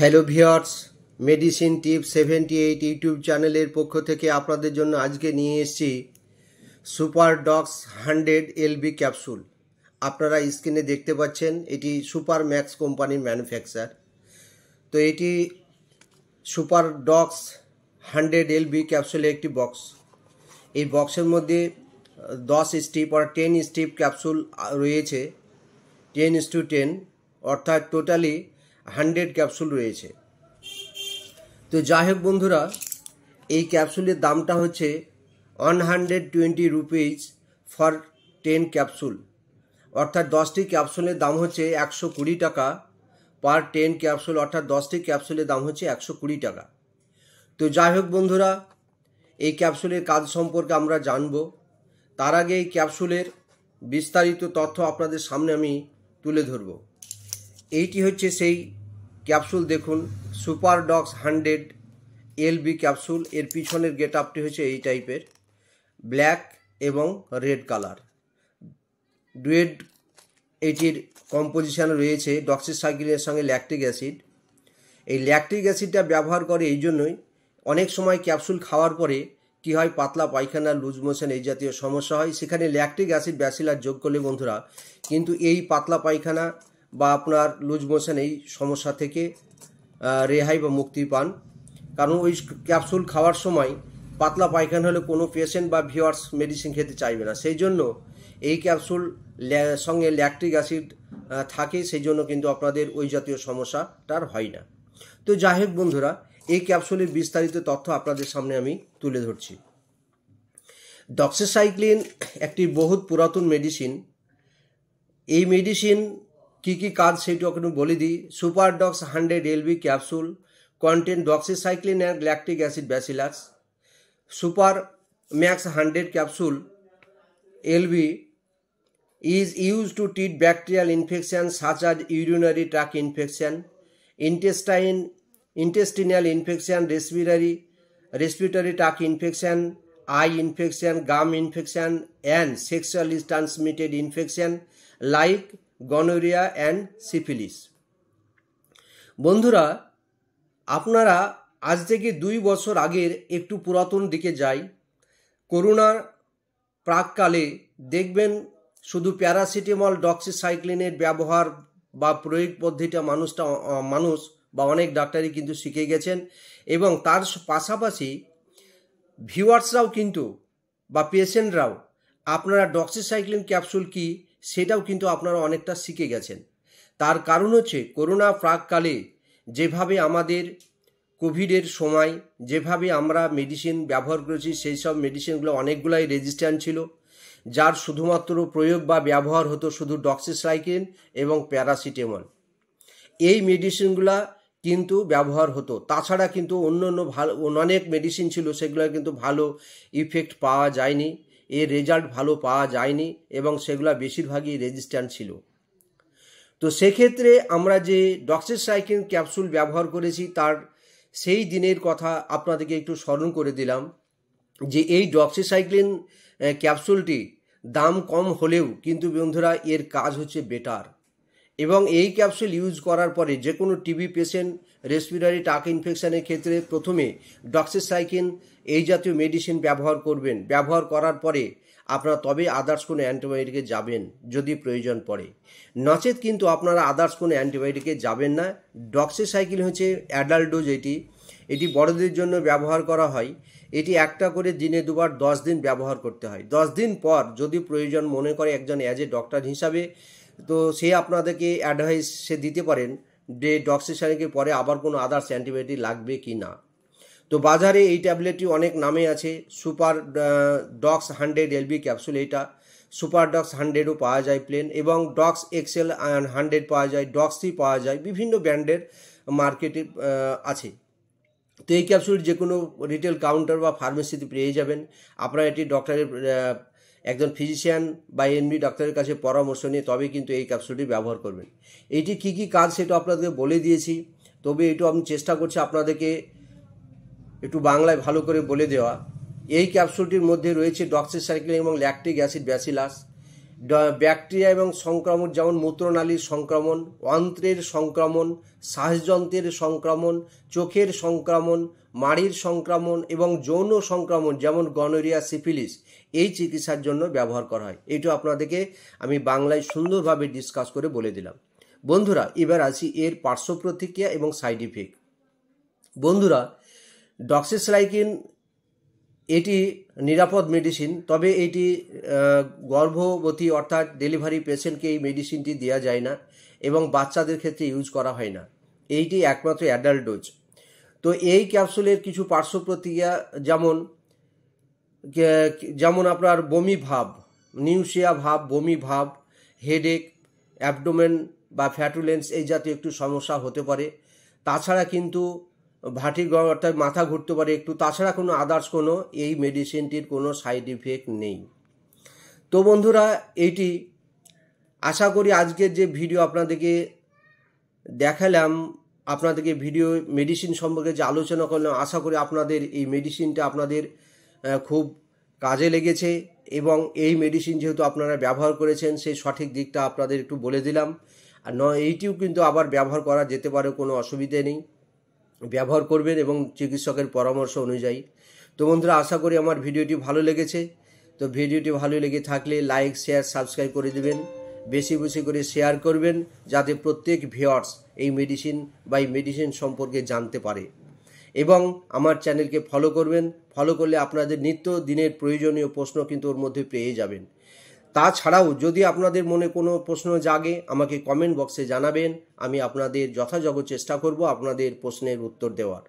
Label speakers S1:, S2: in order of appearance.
S1: Hello viewers, medicine tips 78 YouTube চ্যানেলের পক্ষ থেকে আপনাদের জন্য আজকে নিয়ে এসেছি সুপার ডক্স 100 এলবি ক্যাপসুল। আপনারা স্ক্রিনে দেখতে পাচ্ছেন এটি সুপার ম্যাক্স কোম্পানির ম্যানুফ্যাকচার। তো এটি সুপার ডক্স 100 এলবি ক্যাপসুলের একটি বক্স। এই বক্সের মধ্যে 10 স্ট্রিপ আর 10 স্ট্রিপ ক্যাপসুল রয়েছে, 10:10, অর্থাৎ টোটালি 100 ক্যাপসুল রয়েছে। তো যাই হোক বন্ধুরা, এই ক্যাপসুলের দামটা হচ্ছে 120 রুপিস ফর 10 ক্যাপসুল, অর্থাৎ 10টি ক্যাপসুলের দাম হচ্ছে 120 টাকা পার 10 ক্যাপসুল, অর্থাৎ 10টি ক্যাপসুলের দাম হচ্ছে 120 টাকা। তো যাই হোক বন্ধুরা, এই ক্যাপসুলের কাজ সম্পর্কে আমরা জানব। তার আগে এই ক্যাপসুলের বিস্তারিত তথ্য আপনাদের সামনে আমি তুলে ধরব। এইটি হচ্ছে সেই ক্যাপসুল, দেখুন সুপার ডক্স 100 এলবি ক্যাপসুল। এর পিছনের গেট আপটি হচ্ছে এই টাইপের, ব্ল্যাক এবং রেড কালার। ডুয়েট এটির কম্পোজিশন রয়েছে ডক্সিসাইক্লিনের সঙ্গে ল্যাকটিক অ্যাসিড। এই ল্যাকটিক অ্যাসিডটা ব্যবহার করে এই জন্যই অনেক সময় ক্যাপসুল খাওয়ার পরে কী হয়, পাতলা পায়খানা, লুজ মোশন এই জাতীয় সমস্যা হয়। সেখানে ল্যাকটিক অ্যাসিড ব্যাসিলাস যোগ করলে বন্ধুরা কিন্তু এই পাতলা পায়খানা বা আপনার লুজ মোশন এই সমস্যা থেকে রেহাই বা মুক্তি পান। কারণ ওই ক্যাপসুল খাওয়ার সময় পাতলা পায়খানা হলে কোনো পেশেন্ট বা ভিউয়ার্স মেডিসিন খেতে চাইবে না। সেই জন্য এই ক্যাপসুল সঙ্গে ল্যাকটিক অ্যাসিড থাকে, সেই জন্য কিন্তু আপনাদের ওই জাতীয় সমস্যাটার হয় না। তো যাই হোক বন্ধুরা, এই ক্যাপসুলের বিস্তারিত তথ্য আপনাদের সামনে আমি তুলে ধরছি। ডক্সিসাইক্লিন একটি বহুত পুরাতন মেডিসিন। এই মেডিসিন কি কি কাজ সেটা এখন বলে দিই। Super dox 100 LB capsule contain doxycycline and lactic acid bacillus. Super Max 100 capsule LB is used to treat bacterial infections such as urinary tract infection, intestinal infection, respiratory tract infection, eye infection, gum infection, and sexually transmitted infection like gonorrhea and syphilis. বন্ধুরা, আপনারা আজ থেকে 2 বছর আগের একটু পুরাতন দিকে যাই। করোনার প্রাককালে দেখবেন শুধু প্যারাসিটামল, ডক্সিসাইক্লিনের ব্যবহার বা প্রয়োগ পদ্ধতিটা মানুষ বা অনেক ডাক্তারই কিন্তু শিখে গেছেন, এবং তার পাশাপাশি ভিউয়ার্সরাও কিন্তু বা পেশেন্টরাও আপনারা ডক্সিসাইক্লিন ক্যাপসুল কি সেটাও কিন্তু আপনারা অনেকটা শিখে গেছেন। তার কারণ হচ্ছে করোনা প্রাককালে যেভাবে আমাদের কোভিডের সময় যেভাবে আমরা মেডিসিন ব্যবহার করেছি, সেই সব মেডিসিনগুলো অনেকগুলাই রেজিস্ট্যান্ট ছিল, যার শুধুমাত্র প্রয়োগ বা ব্যবহার হতো শুধু ডক্সিসাইক্লিন এবং প্যারাসিটামল। এই মেডিসিনগুলা কিন্তু ব্যবহার হতো, তাছাড়া কিন্তু অন্য ভালো অনেক মেডিসিন ছিল, সেগুলো কিন্তু ভালো ইফেক্ট পাওয়া যায়নি, এর রেজাল্ট ভালো পাওয়া যায়নি, এবং সেগুলো বেশিরভাগই রেজিস্ট্যান্ট ছিল। তো সেক্ষেত্রে আমরা যে ডক্সিসাইক্লিন ক্যাপসুল ব্যবহার করেছি তার সেই দিনের কথা আপনাদেরকে একটু স্মরণ করে দিলাম, যে এই ডক্সিসাইক্লিন ক্যাপসুলটি দাম কম হলেও কিন্তু বন্ধুরা এর কাজ হচ্ছে বেটার। এবং এই ক্যাপসুল ইউজ করার পরে যে কোনো টিবি পেশেন্ট, রেসপিরেটরি ট্র্যাক্ট ইনফেকশনের ক্ষেত্রে প্রথমে ডক্সিসাইক্লিন এই জাতীয় মেডিসিন ব্যবহার করবেন। ব্যবহার করার পরে আপনারা তবে আদার্স কোনো অ্যান্টিবায়োটিকে যাবেন যদি প্রয়োজন পড়ে, নচেত কিন্তু আপনারা আদার্স কোনো অ্যান্টিবায়োটিকে যাবেন না। ডক্সিসাইক্লিন হচ্ছে অ্যাডাল্ট ডোজ, এটি বড়দের জন্য ব্যবহার করা হয়। এটি একটা করে দিনে 2 বার 10 দিন ব্যবহার করতে হয়। 10 দিন পর যদি প্রয়োজন মনে করে একজন অ্যাজ এ ডক্টর হিসাবে, তো সে আপনাদেরকে অ্যাডভাইস সে দিতে পারেন যে ডক্সিসাইক্লিনের পরে আবার কোনো আদার্স অ্যান্টিবায়োটিক লাগবে কি না। তো বাজারে এই ট্যাবলেটটি অনেক নামে আছে, সুপার ডক্স 100 এলবি ক্যাপসুল, এটা সুপার ডক্স 100ও পাওয়া যায় প্লেন, এবং ডক্স এক্সেল 100 পাওয়া যায়, ডক্সি পাওয়া যায়, বিভিন্ন ব্র্যান্ডের মার্কেটে আছে। তো এই ক্যাপসুল যে কোনো রিটেল কাউন্টার বা ফার্মেসিতে পেয়ে যাবেন। আপনারা এটি ডক্টরের একজন ফিজিশিয়ান বা এমডি ডাক্তারের কাছে পরামর্শ নিয়ে তবে কিন্তু এই ক্যাপসুলটি ব্যবহার করবেন। এইটি কী কী কাজ সেটা আপনাদেরকে বলে দিয়েছি, তবে এটু আমি চেষ্টা করছি আপনাদেরকে একটু বাংলায় ভালো করে বলে দেওয়া। এই ক্যাপসুলটির মধ্যে রয়েছে ডক্সিসাইক্লিন এবং ল্যাকটিক অ্যাসিড ব্যাসিলাস। ব্যাকটেরিয়া এবং সংক্রমণ যেমন মূত্রনালীর সংক্রমণ, অন্ত্রের সংক্রমণ, শ্বাসযন্ত্রের সংক্রমণ, চোখের সংক্রমণ, মাড়ির সংক্রমণ এবং যৌন সংক্রমণ যেমন গনোরিয়া, সিফিলিস এই চিকিৎসার জন্য ব্যবহার করা হয়। এইটা আপনাদেরকে আমি বাংলায় সুন্দরভাবে ডিসকাস করে বলে দিলাম। বন্ধুরা, এবার আসি এর পার্শ্ব প্রতিক্রিয়া এবং সাইড ইফেক্ট। বন্ধুরা, ডক্সিসাইক্লিন এটি নিরাপদ মেডিসিন, তবে এটি গর্ভবতী অর্থাৎ ডেলিভারি পেশেন্টকে এই মেডিসিনটি দেওয়া যায় না এবং বাচ্চাদের ক্ষেত্রে ইউজ করা হয় না। এইটি একমাত্র অ্যাডাল্ট ডোজ। তো এই ক্যাপসুলের কিছু পার্শ্ব প্রতিক্রিয়া যেমন আপনার বমি ভাব, নিউসিয়া ভাব, বমি ভাব, হেডেক, অ্যাবডোমেন বা ফ্যাটুলেন্স এই জাতীয় একটু সমস্যা হতে পারে। তাছাড়া কিন্তু ভার্টিগো অর্থাৎ মাথা ঘুরতে পারে একটু, তাছাড়া কোনো আদার্স কোনো এই মেডিসিনটির কোনো সাইড ইফেক্ট নেই। তো বন্ধুরা, এইটি আশা করি আজকের যে ভিডিও আপনাদেরকে দেখালাম, আপনাদেরকে ভিডিও মেডিসিন সম্পর্কে যে আলোচনা করলাম, আশা করি আপনাদের এই মেডিসিনটা আপনাদের খুব কাজে লেগেছে এবং এই মেডিসিন যেহেতু আপনারা ব্যবহার করেছেন সেই সঠিক দিকটা আপনাদের একটু বলে দিলাম। আর এইটিও কিন্তু আবার ব্যবহার করা যেতে পারে, কোনো অসুবিধে নেই, ব্যবহার করবেন এবং চিকিৎসকের পরামর্শ অনুযায়ী। তো বন্ধুরা, আশা করি আমার ভিডিওটি ভালো লেগেছে। তো ভিডিওটি ভালো লেগে থাকলে লাইক, শেয়ার, সাবস্ক্রাইব করে দেবেন, বেশি বেশি করে শেয়ার করবেন যাতে প্রত্যেক ভিউয়ার্স এই মেডিসিন বা এই মেডিসিন সম্পর্কে জানতে পারে। এবং আমার চ্যানেলকে ফলো করবেন, ফলো করলে আপনাদের নিত্য দিনের প্রয়োজনীয় প্রশ্ন কিন্তু ওর মধ্যে পেয়ে যাবেন। তাছাড়াও যদি আপনাদের মনে কোনো প্রশ্ন জাগে আমাকে কমেন্ট বক্সে জানাবেন, আমি আপনাদের যথাযথ চেষ্টা করব আপনাদের প্রশ্নের উত্তর দেওয়ার।